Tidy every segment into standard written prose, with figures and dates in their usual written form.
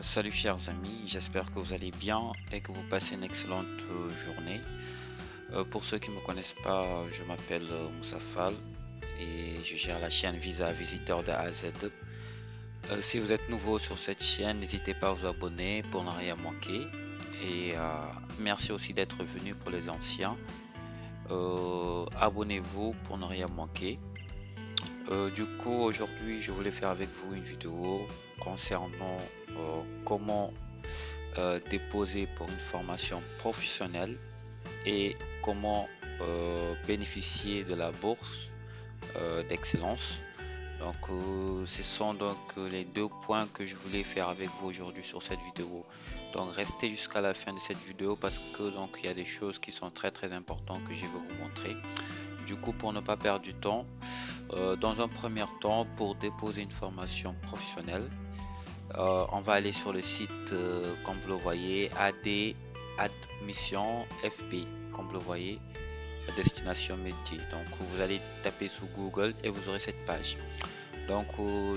Salut chers amis, j'espère que vous allez bien et que vous passez une excellente journée. Pour ceux qui ne me connaissent pas, je m'appelle Moussa Fall et je gère la chaîne Visa Visiteur de A à Z. Si vous êtes nouveau sur cette chaîne, n'hésitez pas à vous abonner pour ne rien manquer. Et merci aussi d'être venu pour les anciens. Abonnez-vous pour ne rien manquer. Du coup, aujourd'hui, je voulais faire avec vous une vidéo concernant comment déposer pour une formation professionnelle et comment bénéficier de la bourse d'excellence. Donc, ce sont donc les deux points que je voulais faire avec vous aujourd'hui sur cette vidéo. Donc, restez jusqu'à la fin de cette vidéo parce que donc il y a des choses qui sont très importantes que je vais vous montrer. Du coup, pour ne pas perdre du temps, dans un premier temps, pour déposer une formation professionnelle, on va aller sur le site, comme vous le voyez, AD Admission FP, comme vous le voyez, destination métier. Donc, vous allez taper sur Google et vous aurez cette page. Donc,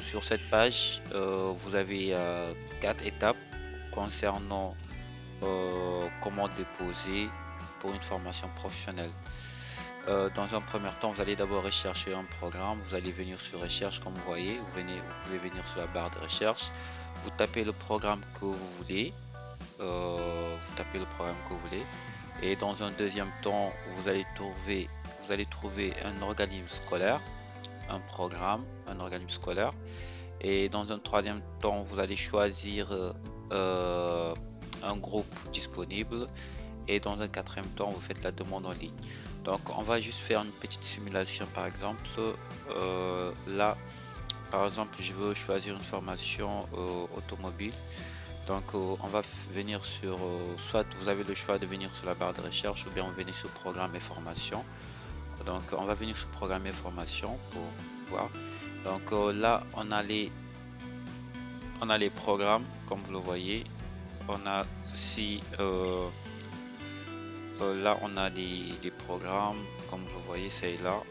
sur cette page, vous avez quatre étapes concernant comment déposer pour une formation professionnelle. Dans un premier temps, vous allez d'abord rechercher un programme. Vous allez venir sur recherche, comme vous voyez. Vous pouvez venir sur la barre de recherche. Vous tapez le programme que vous voulez. Vous tapez le programme que vous voulez. Et dans un deuxième temps, vous allez trouver un organisme scolaire, un programme, un organisme scolaire. Et dans un troisième temps, vous allez choisir un groupe disponible. Et dans un quatrième temps, vous faites la demande en ligne. Donc, on va juste faire une petite simulation. Par exemple, là, par exemple, je veux choisir une formation automobile. Donc, on va venir sur, soit vous avez le choix de venir sur la barre de recherche ou bien on venir sur programme et formation. Donc, on va venir sur programme et formation pour voir. Donc, là, on a les programmes, comme vous le voyez. On a aussi, là, on a des programmes, comme vous le voyez, c'est là.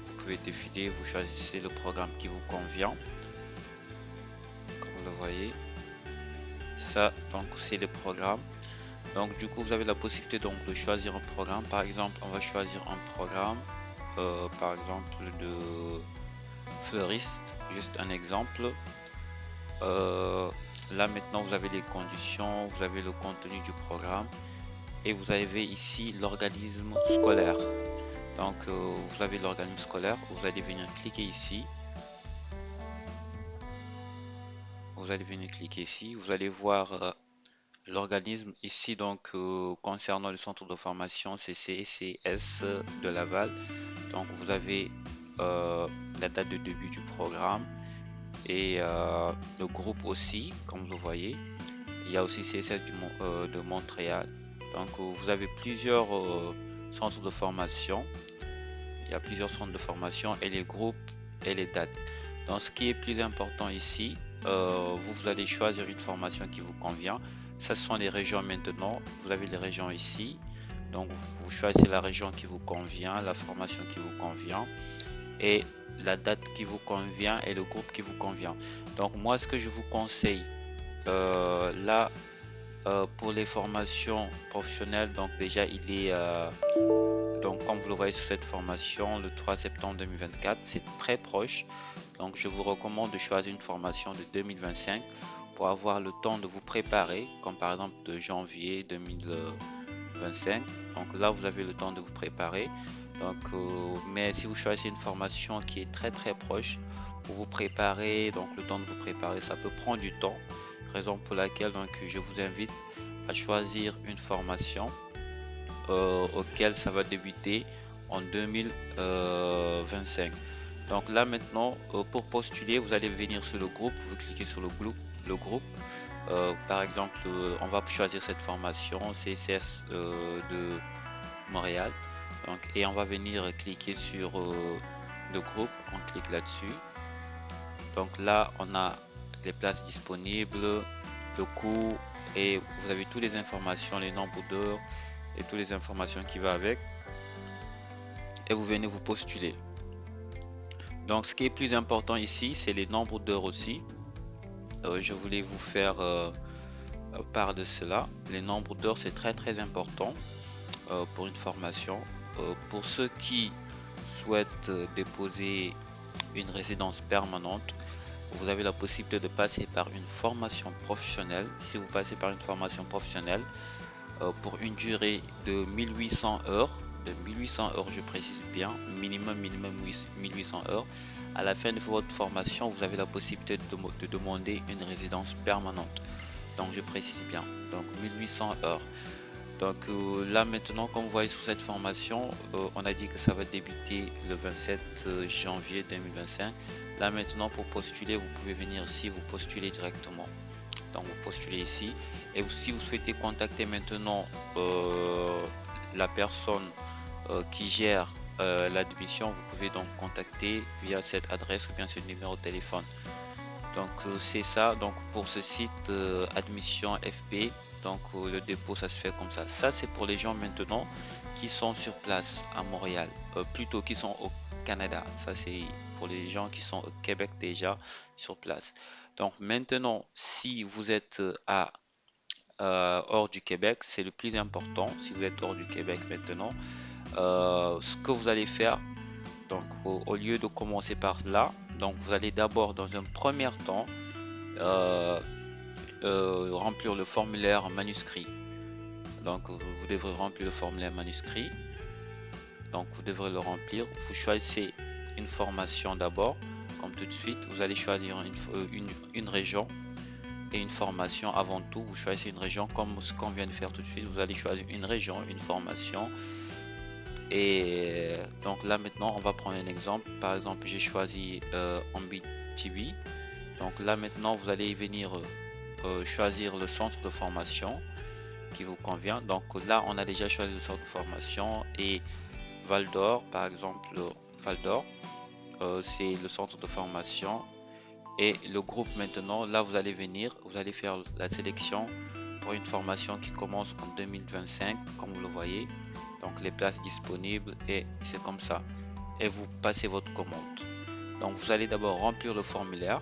Vous pouvez défiler, vous choisissez le programme qui vous convient, comme vous le voyez. Ça, donc, c'est le programme. Donc, du coup, vous avez la possibilité donc de choisir un programme. Par exemple, on va choisir un programme, par exemple, de fleuriste, juste un exemple. Là, maintenant, vous avez les conditions, vous avez le contenu du programme et vous avez ici l'organisme scolaire. Donc, vous avez l'organisme scolaire, vous allez venir cliquer ici. Vous allez venir cliquer ici, vous allez voir l'organisme ici, donc concernant le centre de formation CCCS de Laval. Donc, vous avez la date de début du programme et le groupe aussi, comme vous le voyez. Il y a aussi CSS de Montréal. Donc, vous avez plusieurs centres de formation. Il y a plusieurs centres de formation et les groupes et les dates. Donc, ce qui est plus important ici, vous allez choisir une formation qui vous convient. Ça, ce sont les régions maintenant. Vous avez les régions ici. Donc, vous choisissez la région qui vous convient, la formation qui vous convient et la date qui vous convient et le groupe qui vous convient. Donc, moi, ce que je vous conseille, là, pour les formations professionnelles, donc déjà, il est donc, comme vous le voyez sur cette formation, le 3 septembre 2024, c'est très proche. Donc, je vous recommande de choisir une formation de 2025 pour avoir le temps de vous préparer, comme par exemple de janvier 2025. Donc là, vous avez le temps de vous préparer. Donc, mais si vous choisissez une formation qui est très proche pour vous préparer, donc le temps de vous préparer, ça peut prendre du temps. Raison pour laquelle donc je vous invite à choisir une formation auquel ça va débuter en 2025. Donc là maintenant, pour postuler, vous allez venir sur le groupe, vous cliquez sur le groupe. Par exemple, on va choisir cette formation CSS de Montréal. Donc, et on va venir cliquer sur le groupe, on clique là-dessus. Donc là, on a les places disponibles, le coût et vous avez toutes les informations, les nombres d'heures et toutes les informations qui vont avec. Et vous venez vous postuler. Donc ce qui est plus important ici, c'est les nombres d'heures aussi. je voulais vous faire part de cela. Les nombres d'heures, c'est très important pour une formation. Pour ceux qui souhaitent déposer une résidence permanente, vous avez la possibilité de passer par une formation professionnelle. Si vous passez par une formation professionnelle pour une durée de 1800 heures, je précise bien, minimum 1800 heures. À la fin de votre formation, vous avez la possibilité de demander une résidence permanente. Donc je précise bien, donc 1800 heures. Donc là maintenant, comme vous voyez sur cette formation, on a dit que ça va débuter le 27 janvier 2025. Là maintenant, pour postuler, vous pouvez venir ici, vous postulez directement. Donc vous postulez ici. Et si vous souhaitez contacter maintenant la personne qui gère l'admission, vous pouvez donc contacter via cette adresse ou bien ce numéro de téléphone. Donc c'est ça, donc pour ce site admission FP, donc le dépôt ça se fait comme ça. Ça c'est pour les gens maintenant qui sont sur place à Montréal, plutôt qui sont au Canada. Ça c'est pour les gens qui sont au Québec déjà sur place. Donc maintenant, si vous êtes hors du Québec, c'est le plus important. Si vous êtes hors du Québec maintenant, ce que vous allez faire, donc au lieu de commencer par là, donc vous allez d'abord dans un premier temps euh, remplir le formulaire manuscrit. Donc vous devrez remplir le formulaire manuscrit. Donc vous devrez le remplir. Vous choisissez une formation d'abord, comme tout de suite. Vous allez choisir une région et une formation avant tout. Vous choisissez une région comme ce qu'on vient de faire tout de suite. Vous allez choisir une région, une formation. Et donc là maintenant, on va prendre un exemple. Par exemple, j'ai choisi Ambitibi. Donc là maintenant, vous allez venir choisir le centre de formation qui vous convient. Donc là, on a déjà choisi le centre de formation et Val d'Or, par exemple, Val d'Or, c'est le centre de formation et le groupe maintenant. Là, vous allez venir, vous allez faire la sélection pour une formation qui commence en 2025, comme vous le voyez. Donc les places disponibles et c'est comme ça. Et vous passez votre commande. Donc vous allez d'abord remplir le formulaire.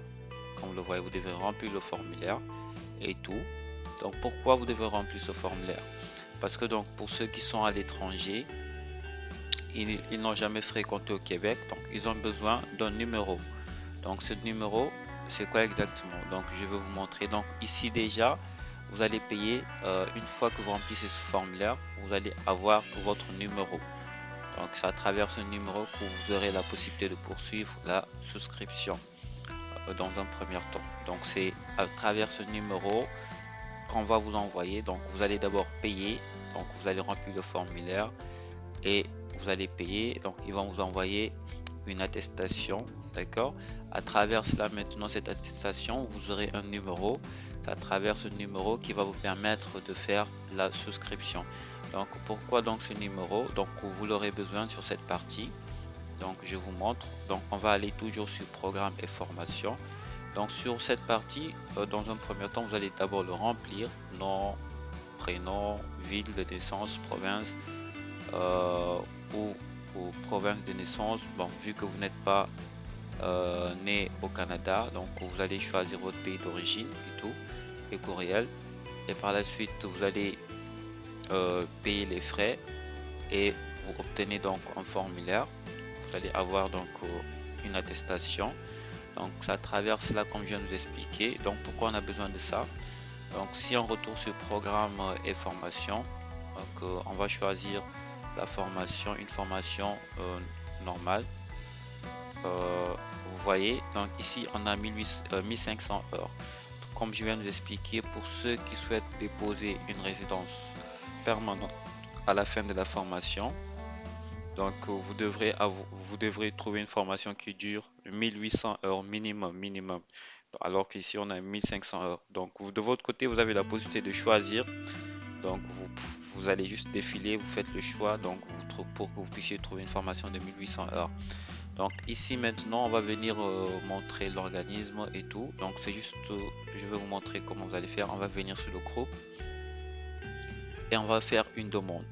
Comme vous le voyez, vous devez remplir le formulaire et tout. Donc pourquoi vous devez remplir ce formulaire? Parce que donc pour ceux qui sont à l'étranger, ils n'ont jamais fréquenté au Québec, donc ils ont besoin d'un numéro. Donc ce numéro, c'est quoi exactement? Donc je vais vous montrer. Donc ici déjà, vous allez payer une fois que vous remplissez ce formulaire, vous allez avoir votre numéro. Donc c'est à travers ce numéro que vous aurez la possibilité de poursuivre la souscription dans un premier temps. Donc c'est à travers ce numéro qu'on va vous envoyer. Donc vous allez d'abord payer, donc vous allez remplir le formulaire et vous allez payer. Donc ils vont vous envoyer une attestation, d'accord? À travers cela maintenant, cette attestation, vous aurez un numéro. C'est à travers ce numéro qui va vous permettre de faire la souscription. Donc pourquoi donc ce numéro? Donc vous l'aurez besoin sur cette partie. Donc je vous montre. Donc on va aller toujours sur programme et formation. Donc sur cette partie, dans un premier temps, vous allez d'abord le remplir, nom, prénom, ville de naissance, province euh, ou province de naissance. Bon, vu que vous n'êtes pas né au Canada, donc vous allez choisir votre pays d'origine et tout, et courriel. Et par la suite, vous allez payer les frais et vous obtenez donc un formulaire. Vous allez avoir donc une attestation. Donc ça traverse là comme je viens de vous expliquer. Donc pourquoi on a besoin de ça? Donc si on retourne sur programme et formation, donc on va choisir la formation, une formation normale. Vous voyez, donc ici on a 1500 heures. Comme je viens de vous expliquer, pour ceux qui souhaitent déposer une résidence permanente à la fin de la formation, donc vous devrez trouver une formation qui dure 1800 heures minimum. Alors qu'ici on a 1500 heures. Donc de votre côté, vous avez la possibilité de choisir. Donc vous allez juste défiler, vous faites le choix donc pour que vous puissiez trouver une formation de 1800 heures. Donc ici maintenant, on va venir montrer l'organisme et tout. Donc c'est juste, je vais vous montrer comment vous allez faire. On va venir sur le groupe et on va faire une demande.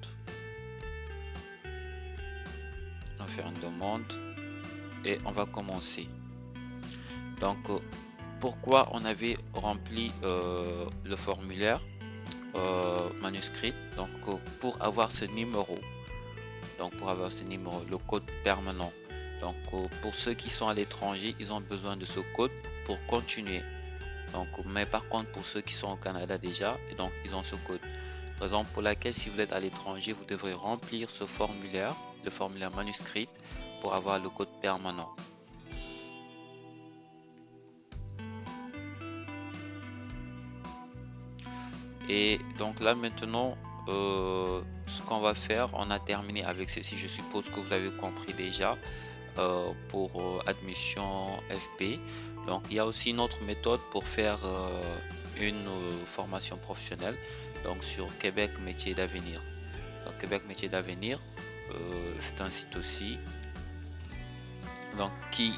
On va faire une demande et on va commencer. Donc pourquoi on avait rempli le formulaire manuscrit, donc pour avoir ce numéro, le code permanent. Donc pour ceux qui sont à l'étranger, ils ont besoin de ce code pour continuer. Donc, mais par contre, pour ceux qui sont au Canada déjà, et donc ils ont ce code. Raison pour laquelle, si vous êtes à l'étranger, vous devrez remplir ce formulaire, le formulaire manuscrit, pour avoir le code permanent. Et donc là maintenant, ce qu'on va faire, on a terminé avec ceci. Je suppose que vous avez compris déjà pour admission FP. Donc il y a aussi une autre méthode pour faire une formation professionnelle. Donc sur Québec Métiers d'Avenir. Donc Québec Métiers d'Avenir, c'est un site aussi donc qui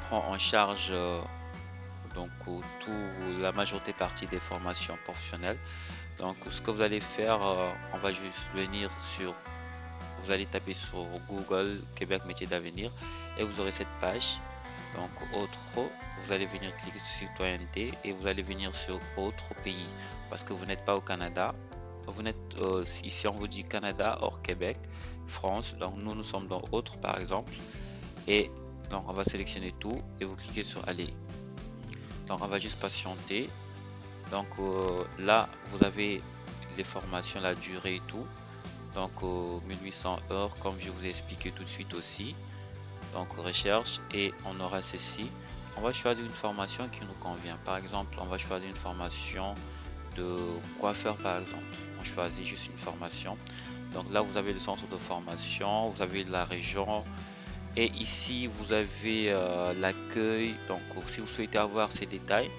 prend en charge donc la majorité partie des formations professionnelles. Donc ce que vous allez faire, on va juste venir sur, vous allez taper sur Google Québec Métiers d'Avenir et vous aurez cette page. Donc autre, vous allez venir cliquer sur citoyenneté et vous allez venir sur autre pays parce que vous n'êtes pas au Canada. Vous n'êtes ici, on vous dit Canada hors Québec, France. Donc nous sommes dans autre par exemple. Et donc on va sélectionner tout et vous cliquez sur aller. Donc on va juste patienter. Donc là vous avez les formations, la durée et tout. Donc 1800 heures comme je vous ai expliqué tout de suite aussi. Donc recherche et on aura ceci. On va choisir une formation qui nous convient. Par exemple, on va choisir une formation de coiffeur par exemple. On choisit juste une formation. Donc là vous avez le centre de formation, vous avez la région et ici vous avez l'accueil. Donc si vous souhaitez avoir ces détails,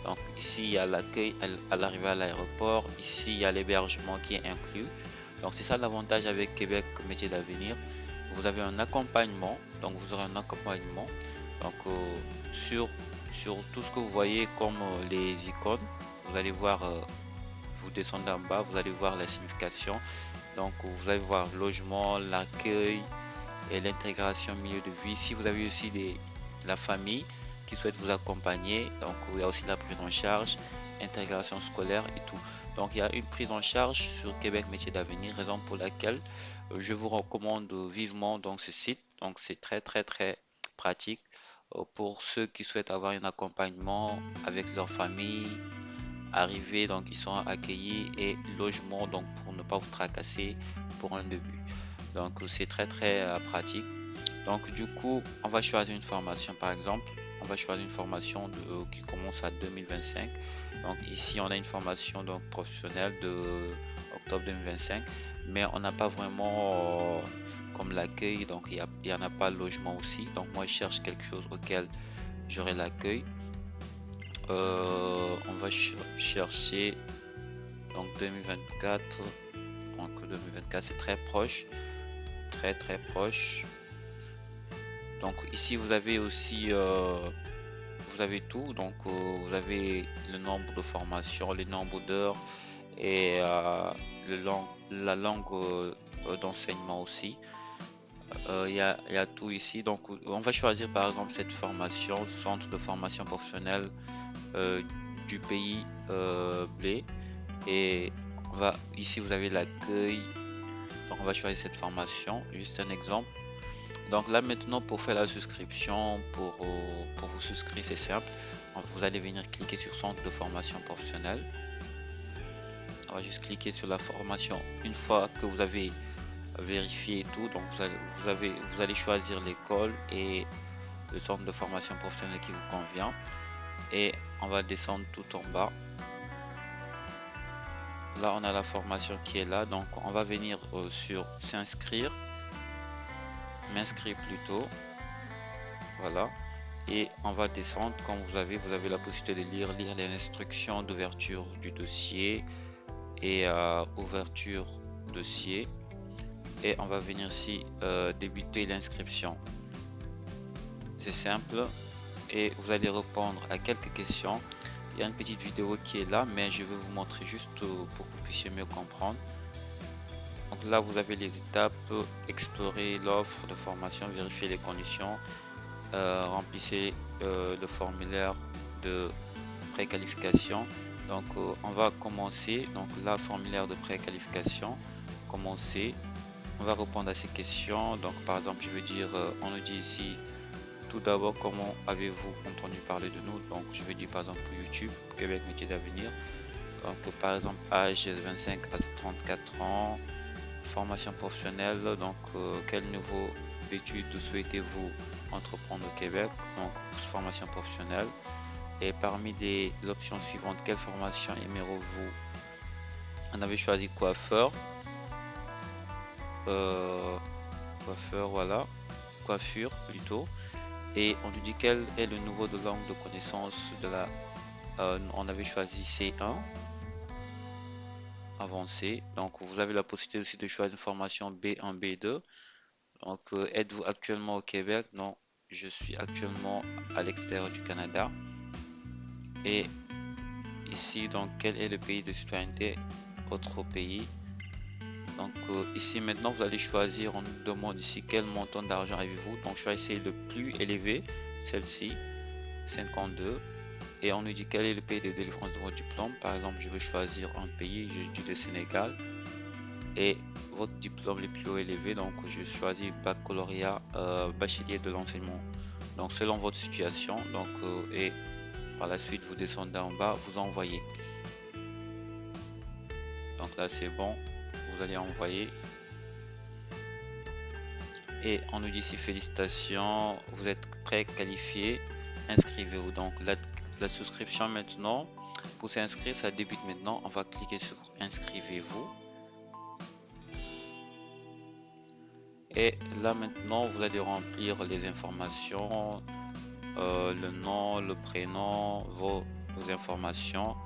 donc ici il y a l'accueil à l'arrivée à l'aéroport, ici il y a l'hébergement qui est inclus. Donc c'est ça l'avantage avec Québec Métiers d'Avenir. Vous avez un accompagnement, donc vous aurez un accompagnement donc sur tout ce que vous voyez comme les icônes. Vous allez voir, vous descendez en bas, vous allez voir la signification. Donc vous allez voir logement, l'accueil et l'intégration milieu de vie. Si vous avez aussi la famille qui souhaite vous accompagner, donc il y a aussi la prise en charge, intégration scolaire et tout. Donc il y a une prise en charge sur Québec Métiers d'Avenir, raison pour laquelle je vous recommande vivement donc ce site. Donc c'est très pratique pour ceux qui souhaitent avoir un accompagnement avec leur famille, arriver donc ils sont accueillis et logement donc pour ne pas vous tracasser pour un début. Donc c'est très pratique. Donc du coup, on va choisir une formation par exemple. On va choisir une formation qui commence à 2025. Donc ici, on a une formation donc professionnelle de octobre 2025, mais on n'a pas vraiment comme l'accueil, donc il y en a pas le logement aussi. Donc moi, je cherche quelque chose auquel j'aurai l'accueil. On va chercher donc 2024. Donc 2024, c'est très proche, très proche. Donc ici vous avez aussi vous avez tout. Donc vous avez le nombre de formations, les nombres d'heures et la langue d'enseignement aussi. Il y a tout ici. Donc on va choisir par exemple cette formation, centre de formation professionnelle euh, du pays blé. Et ici vous avez l'accueil. Donc on va choisir cette formation, juste un exemple. Donc là maintenant pour faire la souscription, pour vous souscrire c'est simple. Vous allez venir cliquer sur centre de formation professionnelle. On va juste cliquer sur la formation une fois que vous avez vérifié tout. Donc vous allez choisir l'école et le centre de formation professionnelle qui vous convient. Et on va descendre tout en bas. Là on a la formation qui est là. Donc on va venir sur s'inscrire. M'inscrire plutôt, voilà, et on va descendre. Comme vous avez la possibilité de lire les instructions d'ouverture du dossier et ouverture dossier, et on va venir ici débuter l'inscription. C'est simple et vous allez répondre à quelques questions. Il y a une petite vidéo qui est là, mais je vais vous montrer juste pour que vous puissiez mieux comprendre. Donc là vous avez les étapes: explorer l'offre de formation, vérifier les conditions, remplissez le formulaire de préqualification. Donc on va commencer. Donc là, formulaire de préqualification, commencer. On va répondre à ces questions. Donc par exemple, je veux dire, on nous dit ici tout d'abord comment avez-vous entendu parler de nous. Donc je veux dire par exemple YouTube, Québec métier d'avenir. Donc par exemple âge 25 à 34 ans, formation professionnelle. Donc quel niveau d'études souhaitez-vous entreprendre au Québec? Donc formation professionnelle. Et parmi les options suivantes, quelle formation aimeriez-vous? On avait choisi coiffeur. Coiffeur, voilà. Coiffure plutôt. Et on nous dit quel est le niveau de langue de connaissance de la... on avait choisi C1. Avancé. Donc vous avez la possibilité aussi de choisir une formation B1, B2. Donc êtes-vous actuellement au Québec? Non, je suis actuellement à l'extérieur du Canada. Et ici, donc, quel est le pays de citoyenneté? Autre pays. Donc ici maintenant vous allez choisir, on nous demande ici quel montant d'argent avez-vous. Donc choisissez le plus élevé, celle-ci, 52. Et on nous dit quel est le pays de délivrance de votre diplôme. Par exemple, je veux choisir un pays, je dis le Sénégal. Et votre diplôme le plus élevé, donc je choisis baccalauréat, bachelier de l'enseignement. Donc selon votre situation, donc et par la suite vous descendez en bas, vous envoyez. Donc là c'est bon, vous allez envoyer. Et on nous dit ici félicitations, vous êtes préqualifié, inscrivez-vous. Donc la souscription maintenant, pour s'inscrire, ça débute maintenant. On va cliquer sur inscrivez-vous. Et là maintenant, vous allez remplir les informations, le nom, le prénom, vos informations.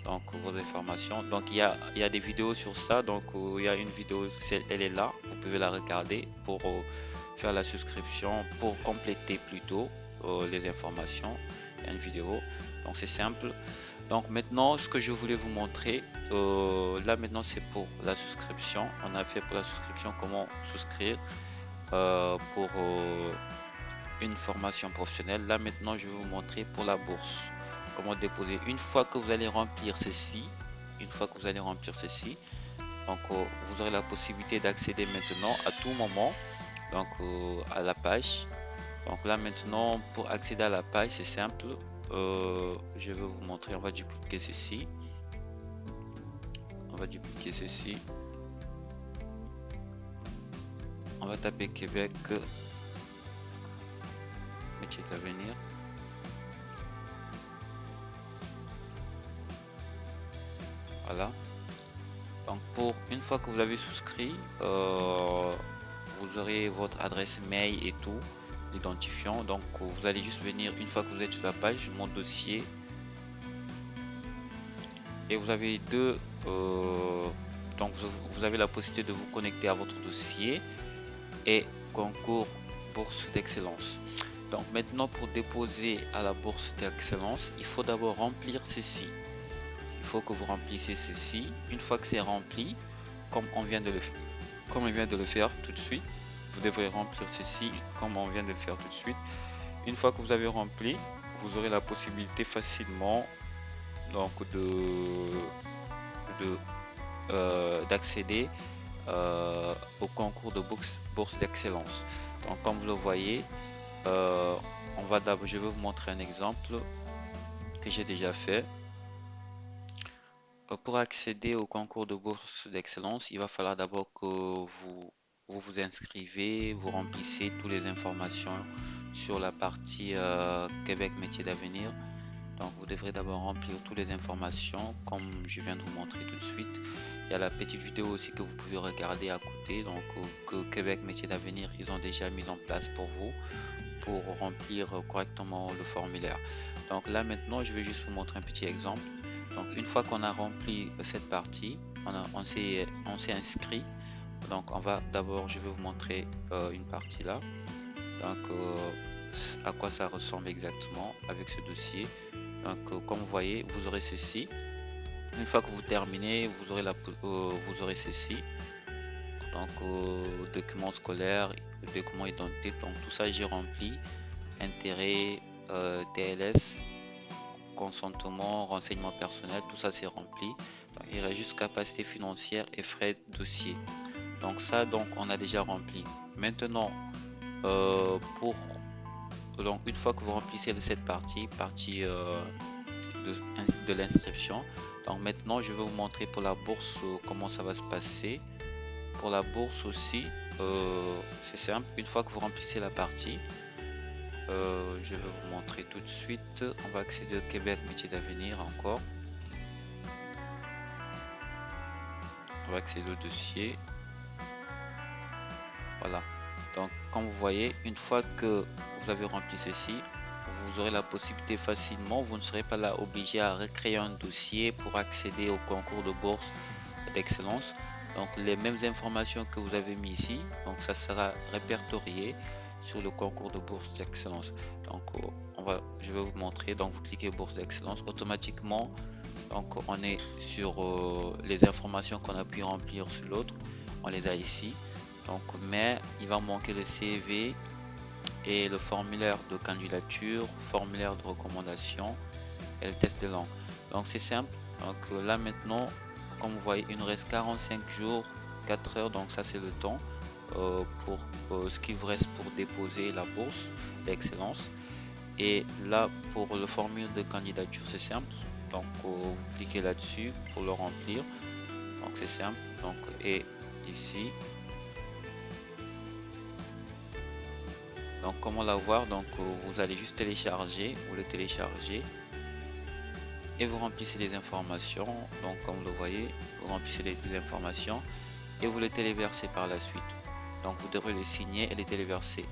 Donc vos informations. Donc il y a des vidéos sur ça. Donc il y a une vidéo, elle est là. Vous pouvez la regarder pour faire la souscription, pour compléter plutôt les informations. Il y a une vidéo. Donc c'est simple. Donc maintenant, ce que je voulais vous montrer, là maintenant c'est pour la souscription. On a fait pour la souscription comment souscrire pour une formation professionnelle. Là maintenant, je vais vous montrer pour la bourse comment déposer. Une fois que vous allez remplir ceci, donc vous aurez la possibilité d'accéder maintenant à tout moment donc à la page. Donc là maintenant, pour accéder à la page, c'est simple. Je vais vous montrer. On va dupliquer ceci. On va taper Québec métier d'avenir. Voilà. Donc pour une fois que vous avez souscrit, vous aurez votre adresse mail et tout, l'identifiant. Donc vous allez juste venir une fois que vous êtes sur la page, mon dossier. Et vous avez deux, donc vous avez la possibilité de vous connecter à votre dossier et concours bourse d'excellence. Donc maintenant, pour déposer à la bourse d'excellence, il faut d'abord remplir ceci. Il faut que vous remplissez ceci. Une fois que c'est rempli, comme on vient de le faire tout de suite, vous devrez remplir ceci comme on vient de le faire tout de suite. Une fois que vous avez rempli, vous aurez la possibilité facilement donc d'accéder au concours de bourse d'excellence. Donc comme vous le voyez, je vais vous montrer un exemple que j'ai déjà fait. Pour accéder au concours de bourse d'excellence, il va falloir d'abord que vous inscrivez, vous remplissez toutes les informations sur la partie Québec métier d'avenir. Donc vous devrez d'abord remplir toutes les informations comme je viens de vous montrer tout de suite. Il y a la petite vidéo aussi que vous pouvez regarder à côté, donc que Québec métier d'avenir ils ont déjà mis en place pour vous pour remplir correctement le formulaire. Donc là maintenant je vais juste vous montrer un petit exemple. Donc une fois qu'on a rempli cette partie, on s'est inscrit. Donc je vais vous montrer une partie là. Donc à quoi ça ressemble exactement avec ce dossier. Donc comme vous voyez, vous aurez ceci. Une fois que vous terminez, vous aurez ceci. Donc documents scolaires, documents identité. Donc tout ça j'ai rempli. Intérêt, TLS. consentement, renseignements personnels, tout ça c'est rempli. Donc, il reste juste capacité financière et frais de dossier. Donc ça, donc on a déjà rempli. Maintenant, pour donc une fois que vous remplissez cette partie de l'inscription, donc maintenant je vais vous montrer pour la bourse comment ça va se passer. Pour la bourse aussi, c'est simple. Une fois que vous remplissez la partie, je vais vous montrer tout de suite. On va accéder au Québec métier d'avenir encore. On va accéder au dossier. Voilà. Donc, comme vous voyez, une fois que vous avez rempli ceci, vous aurez la possibilité facilement, vous ne serez pas là obligé à recréer un dossier pour accéder au concours de bourse d'excellence. Donc, les mêmes informations que vous avez mis ici, donc ça sera répertorié sur le concours de bourse d'excellence. Donc, je vais vous montrer. Donc, vous cliquez bourse d'excellence automatiquement. Donc, on est sur les informations qu'on a pu remplir sur l'autre. On les a ici. Donc, mais il va manquer le CV et le formulaire de candidature, formulaire de recommandation et le test de langue. Donc c'est simple. Donc là maintenant, comme vous voyez, il nous reste 45 jours, 4 heures. Donc ça c'est le temps pour ce qui vous reste pour déposer la bourse d'excellence. Et là pour le formulaire de candidature, c'est simple. Donc vous cliquez là-dessus pour le remplir. Donc c'est simple. Donc et ici. Donc comment l'avoir? Donc vous allez juste télécharger, vous le téléchargez et vous remplissez les informations. Donc comme vous le voyez, vous remplissez les informations et vous le téléversez par la suite. Donc vous devrez le signer et les téléverser.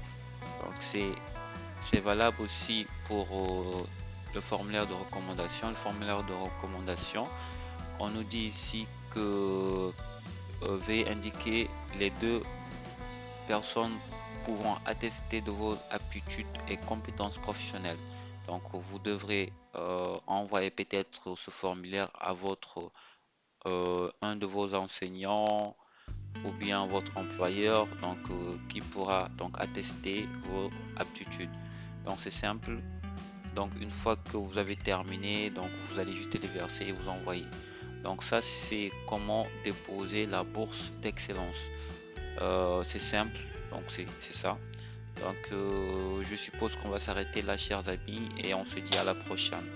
Donc c'est valable aussi pour le formulaire de recommandation. Le formulaire de recommandation, on nous dit ici que veuillez indiquer les deux personnes pouvant attester de vos aptitudes et compétences professionnelles. Donc vous devrez envoyer peut-être ce formulaire à un de vos enseignants ou bien votre employeur, donc qui pourra donc attester vos aptitudes. Donc c'est simple. Donc une fois que vous avez terminé, donc vous allez juste les verser et vous envoyer. Donc ça c'est comment déposer la bourse d'excellence. C'est simple, donc c'est ça. Donc je suppose qu'on va s'arrêter là, chers amis, et on se dit à la prochaine.